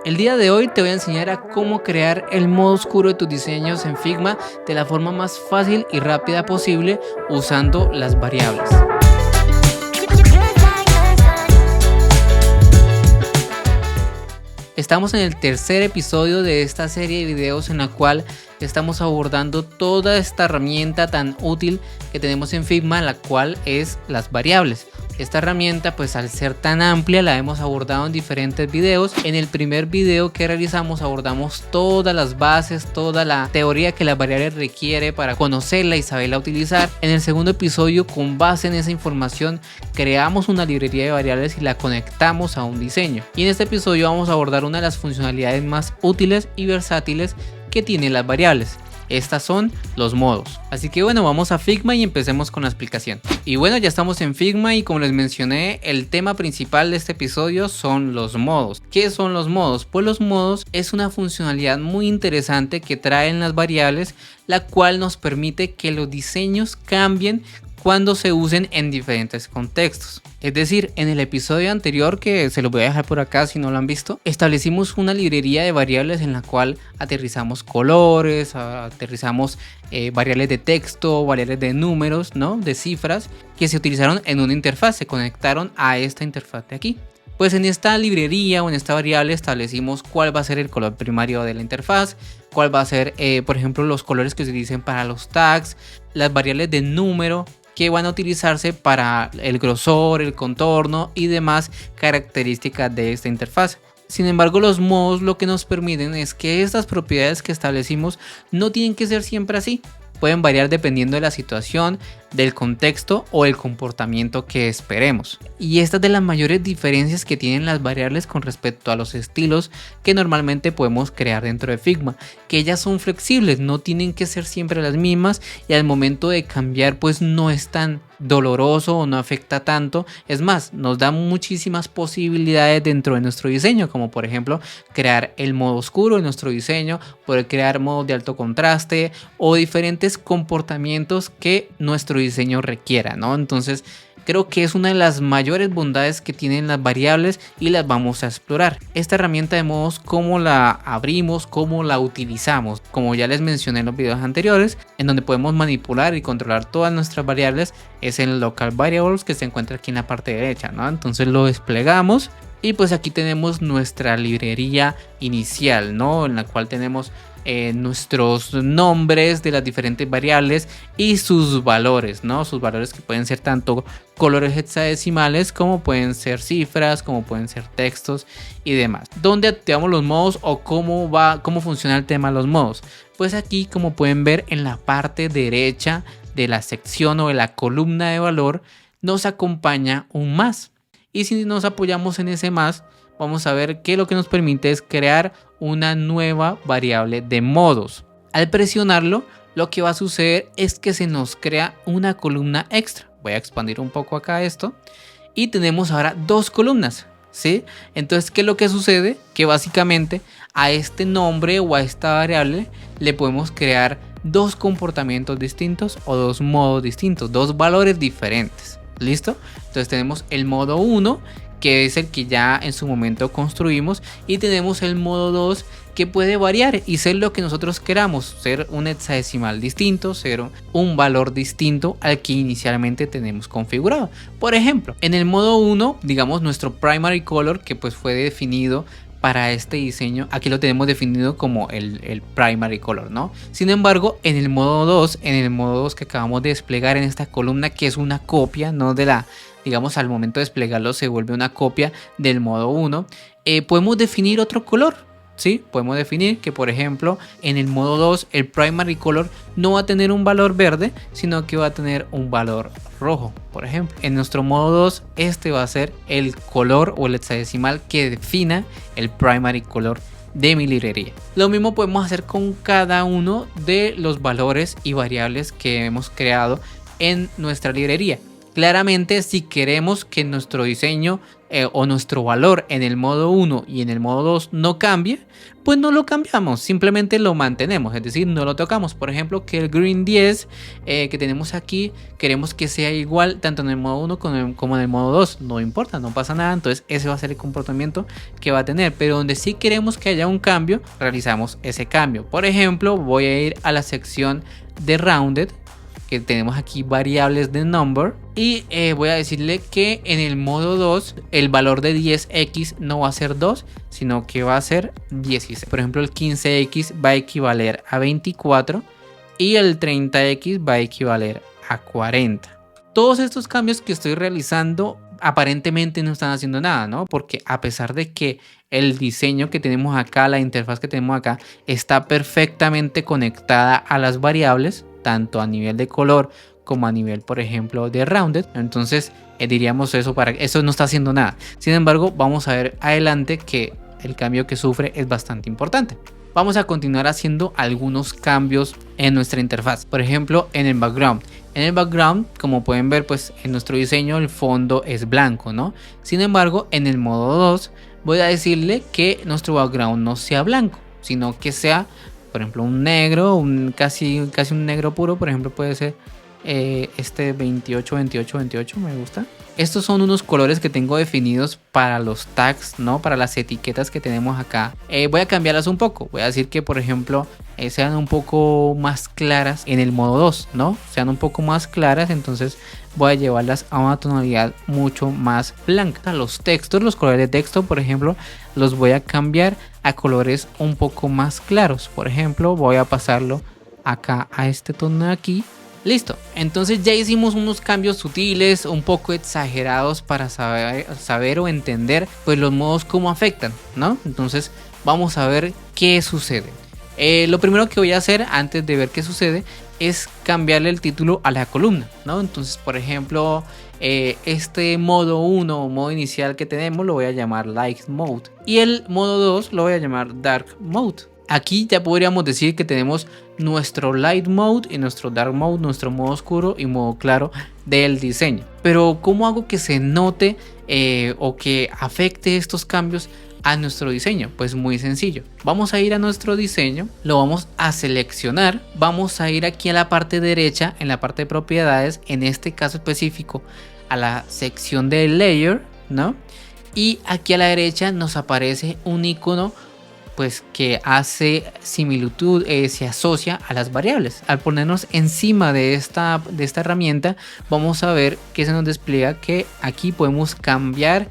El día de hoy te voy a enseñar a cómo crear el modo oscuro de tus diseños en Figma de la forma más fácil y rápida posible usando las variables. Estamos en el tercer episodio de esta serie de videos en la cual estamos abordando toda esta herramienta tan útil que tenemos en Figma, la cual es las variables. Esta herramienta, pues al ser tan amplia, la hemos abordado en diferentes videos. En el primer video que realizamos abordamos todas las bases, toda la teoría que las variables requiere para conocerla y saberla utilizar. En el segundo episodio, con base en esa información, creamos una librería de variables y la conectamos a un diseño. Y en este episodio vamos a abordar una de las funcionalidades más útiles y versátiles que tienen las variables. Estas son los modos. Así que bueno, vamos a Figma y empecemos con la explicación. Y bueno, ya estamos en Figma y como les mencioné, el tema principal de este episodio son los modos. ¿Qué son los modos? Pues los modos es una funcionalidad muy interesante que traen las variables, la cual nos permite que los diseños cambien cuando se usen en diferentes contextos. Es decir, en el episodio anterior, que se los voy a dejar por acá si no lo han visto, establecimos una librería de variables en la cual aterrizamos colores, aterrizamos variables de texto, variables de números, ¿no? De cifras que se utilizaron en una interfaz, se conectaron a esta interfaz de aquí. Pues en esta librería o en esta variable establecimos cuál va a ser el color primario de la interfaz, cuál va a ser, por ejemplo, los colores que se utilicen para los tags, las variables de número que van a utilizarse para el grosor, el contorno y demás características de esta interfaz. Sin embargo, los modos lo que nos permiten es que estas propiedades que establecimos no tienen que ser siempre así. Pueden variar dependiendo de la situación, del contexto o el comportamiento que esperemos. Y esta es de las mayores diferencias que tienen las variables con respecto a los estilos que normalmente podemos crear dentro de Figma, que ellas son flexibles, no tienen que ser siempre las mismas y al momento de cambiar pues no es tan doloroso o no afecta tanto. Es más, nos da muchísimas posibilidades dentro de nuestro diseño, como por ejemplo crear el modo oscuro en nuestro diseño, poder crear modos de alto contraste o diferentes comportamientos que nuestro diseño requiera, ¿no? Entonces creo que es una de las mayores bondades que tienen las variables y las vamos a explorar. Esta herramienta de modos, cómo la abrimos, cómo la utilizamos, como ya les mencioné en los videos anteriores, en donde podemos manipular y controlar todas nuestras variables, es en local variables que se encuentra aquí en la parte derecha, ¿no? Entonces lo desplegamos y pues aquí tenemos nuestra librería inicial, ¿no? En la cual tenemos nuestros nombres de las diferentes variables y sus valores, ¿no? Sus valores que pueden ser tanto colores hexadecimales como pueden ser cifras, como pueden ser textos y demás. ¿Dónde activamos los modos o cómo funciona el tema de los modos? Pues aquí, como pueden ver, en la parte derecha de la sección o de la columna de valor nos acompaña un más. Y si nos apoyamos en ese más, vamos a ver que lo que nos permite es crear una nueva variable de modos. Al presionarlo, lo que va a suceder es que se nos crea una columna extra. Voy a expandir un poco acá esto. Y tenemos ahora dos columnas, ¿sí? Entonces, ¿qué es lo que sucede? Que básicamente a este nombre o a esta variable le podemos crear dos comportamientos distintos o dos modos distintos, dos valores diferentes. ¿Listo? Entonces tenemos el modo 1, que es el que ya en su momento construimos, y tenemos el modo 2 que puede variar y ser lo que nosotros queramos, ser un hexadecimal distinto, ser un valor distinto al que inicialmente tenemos configurado. Por ejemplo, en el modo 1, digamos nuestro primary color, que pues fue definido para este diseño, aquí lo tenemos definido como el primary color, ¿no? Sin embargo, en el modo 2, que acabamos de desplegar en esta columna, que es una copia, no de la, digamos, al momento de desplegarlo se vuelve una copia del modo 1, podemos definir otro color. ¿Sí? Podemos definir que, por ejemplo, en el modo 2 el primary color no va a tener un valor verde, sino que va a tener un valor rojo, por ejemplo. En nuestro modo 2 este va a ser el color o el hexadecimal que defina el primary color de mi librería. Lo mismo podemos hacer con cada uno de los valores y variables que hemos creado en nuestra librería. Claramente, si queremos que nuestro diseño o nuestro valor en el modo 1 y en el modo 2 no cambie, pues no lo cambiamos, simplemente lo mantenemos, es decir, no lo tocamos. Por ejemplo, que el green 10 que tenemos aquí, queremos que sea igual tanto en el modo 1 como en el modo 2, no importa, no pasa nada, entonces ese va a ser el comportamiento que va a tener. Pero donde sí queremos que haya un cambio, realizamos ese cambio. Por ejemplo, voy a ir a la sección de rounded, que tenemos aquí variables de number, y voy a decirle que en el modo 2 el valor de 10x no va a ser 2, sino que va a ser 16. Por ejemplo, el 15x va a equivaler a 24 y el 30x va a equivaler a 40. Todos estos cambios que estoy realizando aparentemente no están haciendo nada, ¿no? Porque a pesar de que el diseño que tenemos acá, la interfaz que tenemos acá, está perfectamente conectada a las variables, tanto a nivel de color como a nivel, por ejemplo, de rounded. Entonces diríamos eso no está haciendo nada. Sin embargo, vamos a ver adelante que el cambio que sufre es bastante importante. Vamos a continuar haciendo algunos cambios en nuestra interfaz. Por ejemplo, en el background. En el background, como pueden ver, pues en nuestro diseño el fondo es blanco, ¿no? Sin embargo, en el modo 2 voy a decirle que nuestro background no sea blanco, sino que sea, por ejemplo, un negro, casi un negro puro. Por ejemplo, puede ser este 28, 28, 28, me gusta. Estos son unos colores que tengo definidos para los tags, ¿no? Para las etiquetas que tenemos acá. Voy a cambiarlas un poco. Voy a decir que, por ejemplo, sean un poco más claras en el modo 2, ¿no? Sean un poco más claras, entonces voy a llevarlas a una tonalidad mucho más blanca. Los textos, los colores de texto, por ejemplo, los voy a cambiar a colores un poco más claros. Por ejemplo, voy a pasarlo acá a este tono de aquí. Listo, entonces ya hicimos unos cambios sutiles, un poco exagerados para saber o entender pues los modos cómo afectan, ¿no? Entonces vamos a ver qué sucede. Lo primero que voy a hacer antes de ver qué sucede es cambiarle el título a la columna, ¿no? Entonces, por ejemplo, este modo 1 o modo inicial que tenemos lo voy a llamar Light Mode y el modo 2 lo voy a llamar Dark Mode. Aquí ya podríamos decir que tenemos nuestro Light Mode y nuestro Dark Mode, nuestro modo oscuro y modo claro del diseño. Pero ¿cómo hago que se note o que afecte estos cambios a nuestro diseño? Pues muy sencillo. Vamos a ir a nuestro diseño, lo vamos a seleccionar, vamos a ir aquí a la parte derecha, en la parte de propiedades, en este caso específico a la sección de Layer, ¿no? Y aquí a la derecha nos aparece un icono pues que hace similitud, se asocia a las variables. Al ponernos encima de esta herramienta, vamos a ver que se nos despliega que aquí podemos cambiar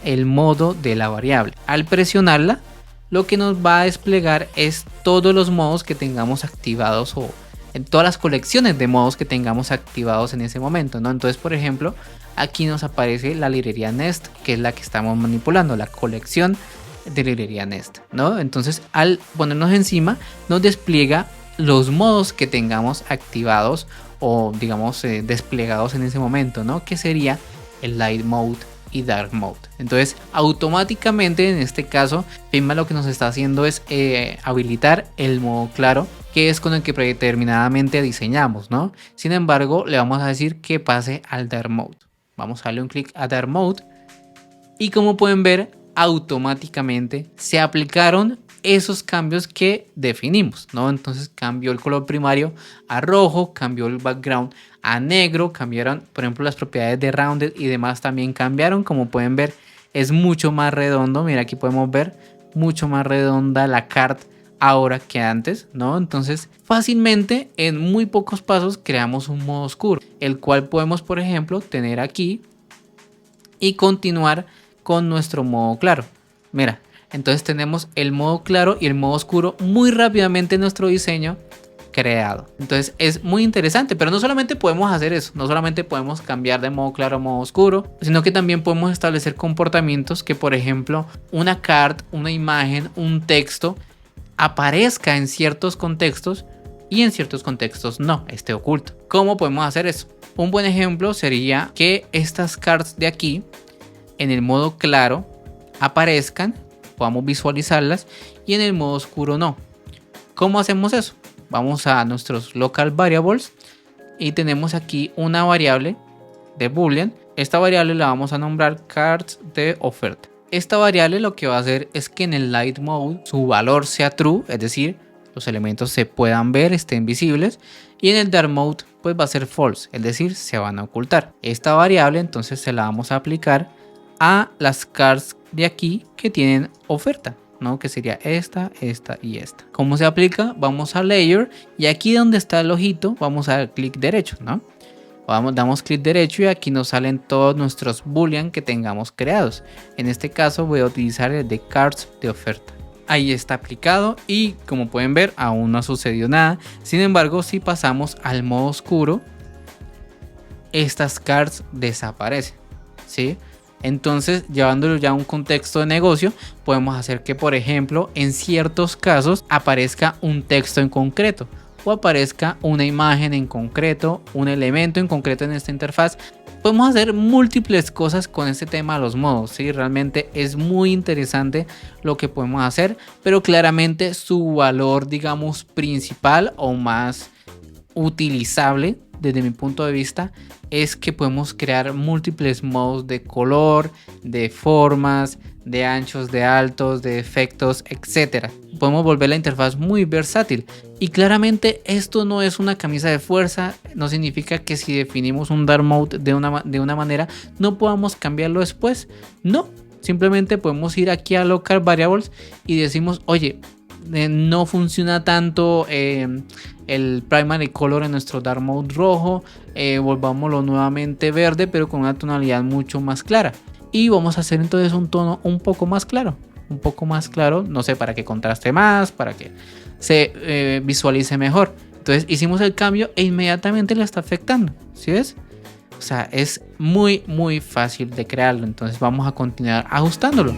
el modo de la variable. Al presionarla, lo que nos va a desplegar es todos los modos que tengamos activados o en todas las colecciones de modos que tengamos activados en ese momento, ¿no? Entonces, por ejemplo, aquí nos aparece la librería Nest, que es la que estamos manipulando, la colección de librería Nest, ¿no? Entonces al ponernos encima nos despliega los modos que tengamos activados o digamos desplegados en ese momento, ¿no? Que sería el Light Mode y Dark Mode. Entonces automáticamente en este caso Figma lo que nos está haciendo es habilitar el modo claro, que es con el que predeterminadamente diseñamos, ¿no? Sin embargo, le vamos a decir que pase al Dark Mode. Vamos a darle un clic a Dark Mode y como pueden ver, automáticamente se aplicaron esos cambios que definimos, ¿no? Entonces cambió el color primario a rojo, cambió el background a negro, cambiaron, por ejemplo, las propiedades de rounded y demás también cambiaron. Como pueden ver, es mucho más redondo. Mira, aquí podemos ver mucho más redonda la carta ahora que antes, ¿no? Entonces fácilmente en muy pocos pasos creamos un modo oscuro, el cual podemos, por ejemplo, tener aquí y continuar con nuestro modo claro. Mira, entonces tenemos el modo claro y el modo oscuro muy rápidamente en nuestro diseño creado. Entonces es muy interesante, pero no solamente podemos hacer eso, no solamente podemos cambiar de modo claro a modo oscuro, sino que también podemos establecer comportamientos que, por ejemplo, una card, una imagen, un texto aparezca en ciertos contextos y en ciertos contextos no, esté oculto. ¿Cómo podemos hacer eso? Un buen ejemplo sería que estas cards de aquí en el modo claro aparezcan, podamos visualizarlas, y en el modo oscuro no. ¿Cómo hacemos eso? Vamos a nuestros local variables y tenemos aquí una variable de boolean. Esta variable la vamos a nombrar cards de oferta. Esta variable lo que va a hacer es que en el light mode su valor sea true, es decir, los elementos se puedan ver, estén visibles, y en el dark mode pues va a ser false, es decir, se van a ocultar. Esta variable entonces se la vamos a aplicar a las cards de aquí que tienen oferta, ¿no? Que sería esta, esta y esta. ¿Cómo se aplica? Vamos a layer y aquí donde está el ojito vamos a dar clic derecho, ¿no? Damos clic derecho y aquí nos salen todos nuestros boolean que tengamos creados. En este caso voy a utilizar el de cards de oferta. Ahí está aplicado y como pueden ver aún no ha sucedido nada. Sin embargo, si pasamos al modo oscuro, estas cards desaparecen, ¿sí? Entonces, llevándolo ya a un contexto de negocio, podemos hacer que, por ejemplo, en ciertos casos aparezca un texto en concreto o aparezca una imagen en concreto, un elemento en concreto en esta interfaz. Podemos hacer múltiples cosas con este tema de los modos, ¿sí? Realmente es muy interesante lo que podemos hacer, pero claramente su valor, digamos, principal o más utilizable desde mi punto de vista es que podemos crear múltiples modos de color, de formas, de anchos, de altos, de efectos, etc. Podemos volver la interfaz muy versátil y claramente esto no es una camisa de fuerza, no significa que si definimos un dark mode de una manera no podamos cambiarlo después, no, simplemente podemos ir aquí a local variables y decimos, oye, no funciona tanto el primary color en nuestro dark mode rojo, volvámoslo nuevamente verde pero con una tonalidad mucho más clara y vamos a hacer entonces un tono un poco más claro, no sé, para que contraste más, para que se visualice mejor. Entonces hicimos el cambio e inmediatamente le está afectando, ¿sí ves? O sea, es muy fácil de crearlo, entonces vamos a continuar ajustándolo.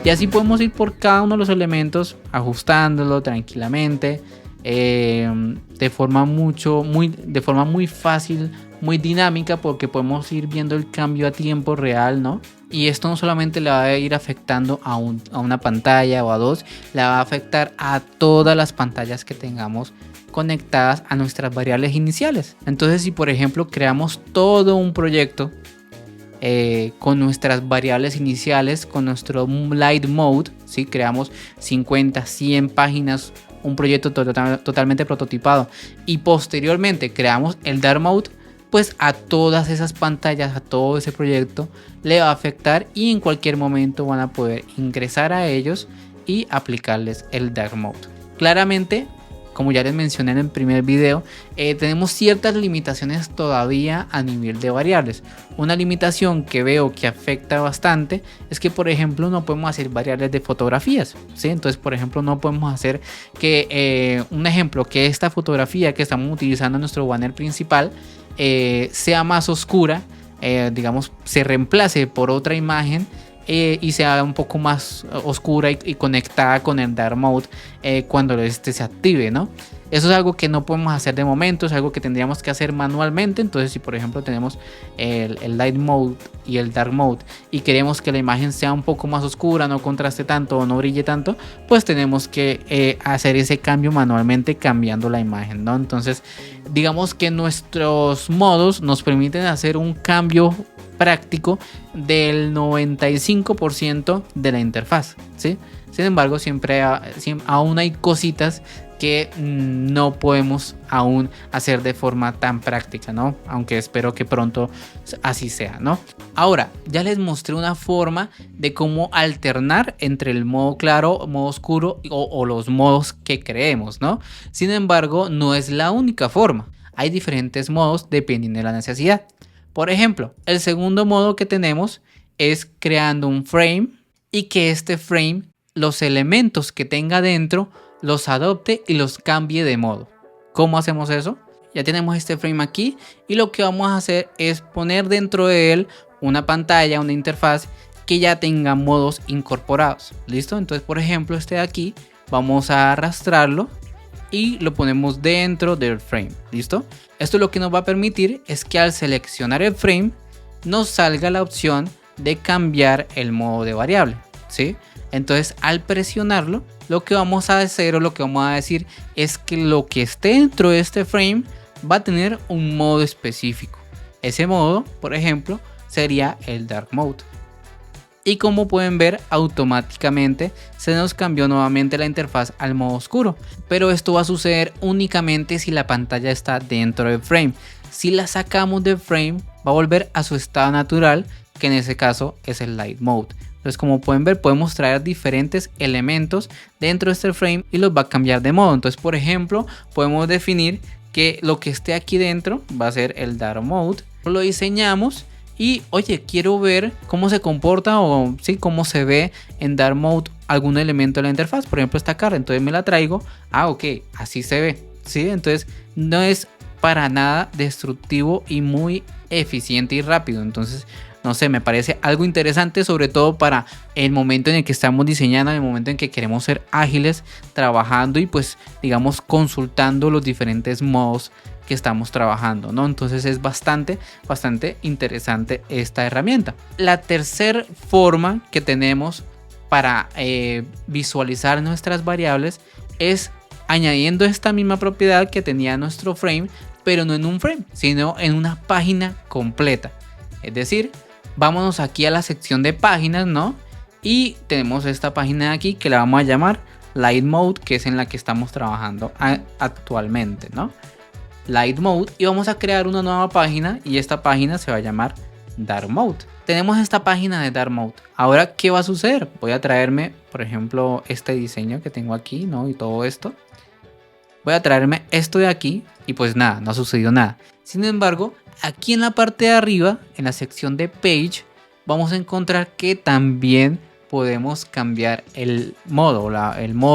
Y así podemos ir por cada uno de los elementos ajustándolo tranquilamente, de forma muy fácil, muy dinámica, porque podemos ir viendo el cambio a tiempo real, ¿no? Y esto no solamente le va a ir afectando a una pantalla o a dos, le va a afectar a todas las pantallas que tengamos conectadas a nuestras variables iniciales. Entonces, si por ejemplo creamos todo un proyecto con nuestras variables iniciales, con nuestro light mode, ¿sí? Creamos 50, 100 páginas, un proyecto totalmente prototipado y posteriormente creamos el dark mode, pues a todas esas pantallas, a todo ese proyecto le va a afectar y en cualquier momento van a poder ingresar a ellos y aplicarles el dark mode. Claramente, como ya les mencioné en el primer video, tenemos ciertas limitaciones todavía a nivel de variables. Una limitación que veo que afecta bastante es que, por ejemplo, no podemos hacer variables de fotografías, ¿sí? Entonces, por ejemplo, no podemos hacer que, un ejemplo, que esta fotografía que estamos utilizando en nuestro banner principal sea más oscura, digamos, se reemplace por otra imagen y sea un poco más oscura y conectada con el dark mode cuando este se active, ¿no? Eso es algo que no podemos hacer de momento, es algo que tendríamos que hacer manualmente. Entonces, si por ejemplo tenemos el light mode y el dark mode y queremos que la imagen sea un poco más oscura, no contraste tanto o no brille tanto, pues tenemos que hacer ese cambio manualmente cambiando la imagen, ¿no? Entonces, digamos que nuestros modos nos permiten hacer un cambio práctico del 95% de la interfaz, ¿sí? Sin embargo, siempre aún hay cositas que no podemos aún hacer de forma tan práctica, ¿no? Aunque espero que pronto así sea, ¿no? Ahora, ya les mostré una forma de cómo alternar entre el modo claro, modo oscuro o los modos que creemos, ¿no? Sin embargo, no es la única forma. Hay diferentes modos dependiendo de la necesidad. Por ejemplo, el segundo modo que tenemos es creando un frame y que este frame, los elementos que tenga dentro, los adopte y los cambie de modo. ¿Cómo hacemos eso? Ya tenemos este frame aquí y lo que vamos a hacer es poner dentro de él una pantalla, una interfaz que ya tenga modos incorporados. ¿Listo? Entonces, por ejemplo, este de aquí, vamos a arrastrarlo y lo ponemos dentro del frame. ¿Listo? Esto lo que nos va a permitir es que al seleccionar el frame nos salga la opción de cambiar el modo de variable. ¿sí? Entonces al presionarlo, lo que vamos a hacer o lo que vamos a decir es que lo que esté dentro de este frame va a tener un modo específico. Ese modo, por ejemplo, sería el Dark Mode. Y como pueden ver, automáticamente se nos cambió nuevamente la interfaz al modo oscuro. Pero esto va a suceder únicamente si la pantalla está dentro del frame. Si la sacamos del frame, va a volver a su estado natural, que en ese caso es el Light Mode. Entonces, como pueden ver, podemos traer diferentes elementos dentro de este frame y los va a cambiar de modo. Entonces, por ejemplo, podemos definir que lo que esté aquí dentro va a ser el Dark Mode. Lo diseñamos y oye, quiero ver cómo se comporta o sí, cómo se ve en Dark Mode algún elemento de la interfaz. Por ejemplo, esta cara. Entonces me la traigo. Ok, así se ve. ¿Sí? Entonces no es para nada destructivo y muy eficiente y rápido. Entonces, no sé, me parece algo interesante, sobre todo para el momento en el que estamos diseñando, en el momento en que queremos ser ágiles trabajando y pues digamos consultando los diferentes modos que estamos trabajando, ¿no? Entonces es bastante interesante esta herramienta. La tercera forma que tenemos para visualizar nuestras variables es añadiendo esta misma propiedad que tenía nuestro frame, pero no en un frame, sino en una página completa. Es decir, vámonos aquí a la sección de páginas, ¿no? Y tenemos esta página de aquí que la vamos a llamar Light Mode, que es en la que estamos trabajando actualmente, ¿no? Light Mode, y vamos a crear una nueva página y esta página se va a llamar Dark Mode. Tenemos esta página de Dark Mode. Ahora, ¿qué va a suceder? Voy a traerme, por ejemplo, este diseño que tengo aquí, ¿no? Y todo esto. Voy a traerme esto de aquí y pues nada, no ha sucedido nada. Sin embargo, aquí en la parte de arriba, en la sección de Page, vamos a encontrar que también podemos cambiar el modo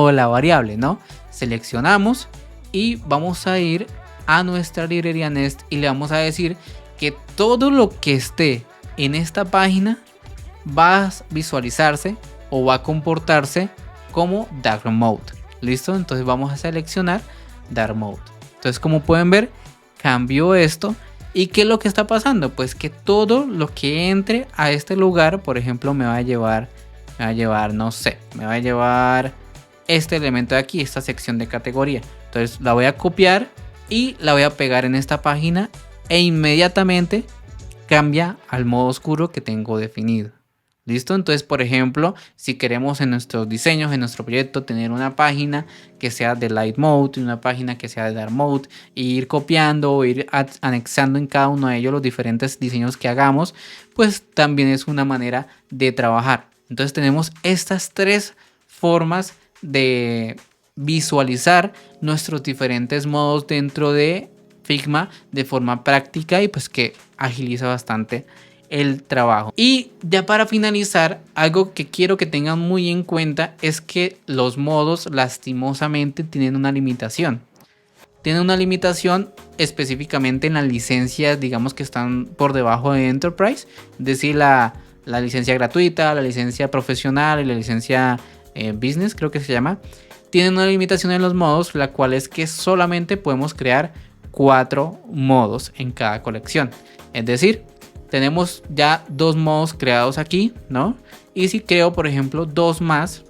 de la variable, ¿no? Seleccionamos y vamos a ir a nuestra librería Nest y le vamos a decir que todo lo que esté en esta página va a visualizarse o va a comportarse como Dark Mode. ¿Listo? Entonces vamos a seleccionar Dark Mode. Entonces, como pueden ver, cambió esto. ¿Y qué es lo que está pasando? Pues que todo lo que entre a este lugar, por ejemplo, me va a llevar, no sé, me va a llevar este elemento de aquí, esta sección de categoría. Entonces la voy a copiar y la voy a pegar en esta página e inmediatamente cambia al modo oscuro que tengo definido. ¿Listo? Entonces, por ejemplo, si queremos en nuestros diseños, en nuestro proyecto, tener una página que sea de Light Mode y una página que sea de Dark Mode, e ir copiando o ir anexando en cada uno de ellos los diferentes diseños que hagamos, pues también es una manera de trabajar. Entonces tenemos estas tres formas de visualizar nuestros diferentes modos dentro de Figma de forma práctica y pues que agiliza bastante el trabajo. Y ya para finalizar, algo que quiero que tengan muy en cuenta es que los modos lastimosamente tienen una limitación. Tienen una limitación específicamente en las licencias, digamos que están por debajo de Enterprise, es decir, la licencia gratuita, la licencia profesional y la licencia business, creo que se llama. Tienen una limitación en los modos, la cual es que solamente podemos crear 4 modos en cada colección. Es decir, tenemos ya 2 modos creados aquí, ¿no? Y si creo, por ejemplo, 2 más,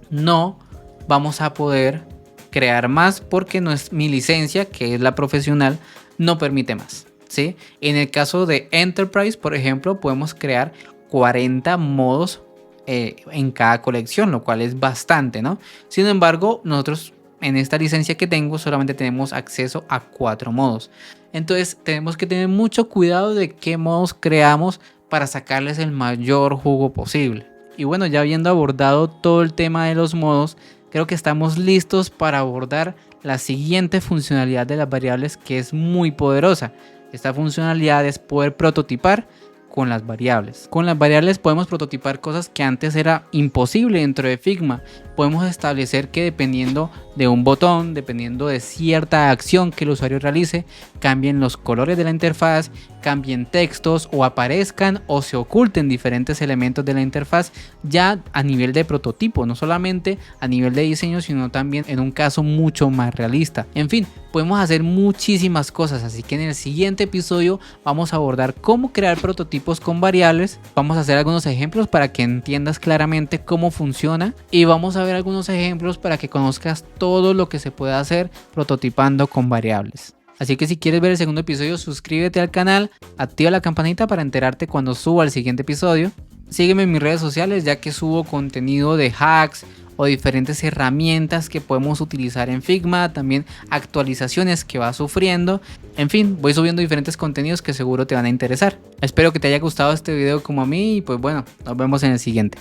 no vamos a poder crear más porque no es mi licencia, que es la profesional, no permite más, ¿sí? En el caso de Enterprise, por ejemplo, podemos crear 40 modos en cada colección, lo cual es bastante, ¿no? Sin embargo, nosotros en esta licencia que tengo solamente tenemos acceso a 4 modos. Entonces tenemos que tener mucho cuidado de qué modos creamos para sacarles el mayor jugo posible. Y bueno, ya habiendo abordado todo el tema de los modos, creo que estamos listos para abordar la siguiente funcionalidad de las variables, que es muy poderosa. Esta funcionalidad es poder prototipar con las variables. Con las variables podemos prototipar cosas que antes era imposible dentro de Figma. Podemos establecer que dependiendo de un botón, dependiendo de cierta acción que el usuario realice, cambien los colores de la interfaz cambien textos o aparezcan o se oculten diferentes elementos de la interfaz ya a nivel de prototipo, no solamente a nivel de diseño, sino también en un caso mucho más realista. En fin, podemos hacer muchísimas cosas, así que en el siguiente episodio vamos a abordar cómo crear prototipos con variables, vamos a hacer algunos ejemplos para que entiendas claramente cómo funciona y vamos a ver algunos ejemplos para que conozcas todo lo que se puede hacer prototipando con variables. Así que si quieres ver el segundo episodio, suscríbete al canal, activa la campanita para enterarte cuando suba el siguiente episodio. Sígueme en mis redes sociales ya que subo contenido de hacks o diferentes herramientas que podemos utilizar en Figma, también actualizaciones que va sufriendo. En fin, voy subiendo diferentes contenidos que seguro te van a interesar. Espero que te haya gustado este video como a mí y pues bueno, nos vemos en el siguiente.